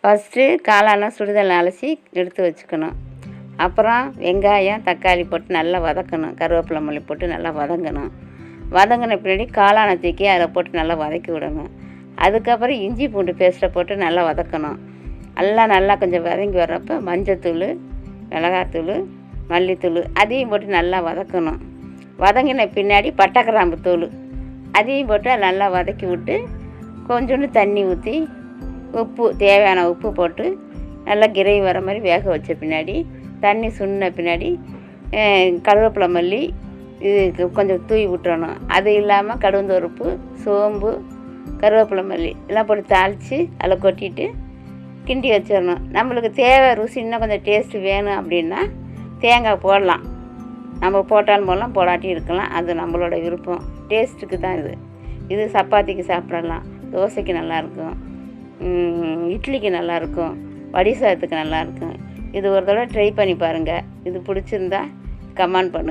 First காளானை சுடுதண்ணில் அலசி எடுத்து வச்சுக்கணும். அப்புறம் வெங்காயம் தக்காளி போட்டு நல்லா வதக்கணும். கருவேப்பிலை மல்லி போட்டு நல்லா வதங்கணும். வதங்கின பின்னாடி காளானை தூக்கி அதில் போட்டு நல்லா வதக்கி விடணும். அதுக்கப்புறம் இஞ்சி பூண்டு பேஸ்ட்டை போட்டு நல்லா வதக்கணும். நல்லா கொஞ்சம் வதங்கி வர்றப்போ மஞ்சத்தூள், மிளகாத்தூள், மல்லித்தூள் அதையும் போட்டு நல்லா வதக்கணும். வதங்கின பின்னாடி பட்டை கிராம்பு தூள் அதையும் போட்டு நல்லா வதக்கி விட்டு கொஞ்சோண்டு தண்ணி ஊற்றி உப்பு தேவையான உப்பு போட்டு நல்லா கிரேவி வர மாதிரி வேக வச்ச பின்னாடி தண்ணி சுண்டின பின்னாடி கருவேப்பிலை மல்லி இது கொஞ்சம் தூவி விட்டுறணும். அது இல்லாமல் கடுந்தொருப்பு, சோம்பு, கருவேப்பிலை மல்லி எல்லாம் போட்டு தாளித்து அதில் கொட்டிட்டு கிண்டி வச்சிடணும். நம்மளுக்கு தேவை ருசி இன்னும் கொஞ்சம் டேஸ்ட்டு வேணும் அப்படின்னா தேங்காய் போடலாம். நம்ம போட்டாலும் போடலாம், போடாட்டி இருக்கலாம். அது நம்மளோட விருப்பம். டேஸ்ட்டுக்கு தான் இது. இது சப்பாத்திக்கு சாப்பிடலாம், தோசைக்கு நல்லாயிருக்கும், இட்லிக்கு நல்லாயிருக்கும், வடி சாதத்துக்கு நல்லாயிருக்கும். இது ஒரு தடவை ட்ரை பண்ணி பாருங்கள். இது பிடிச்சிருந்தா கமெண்ட் பண்ணுங்கள்.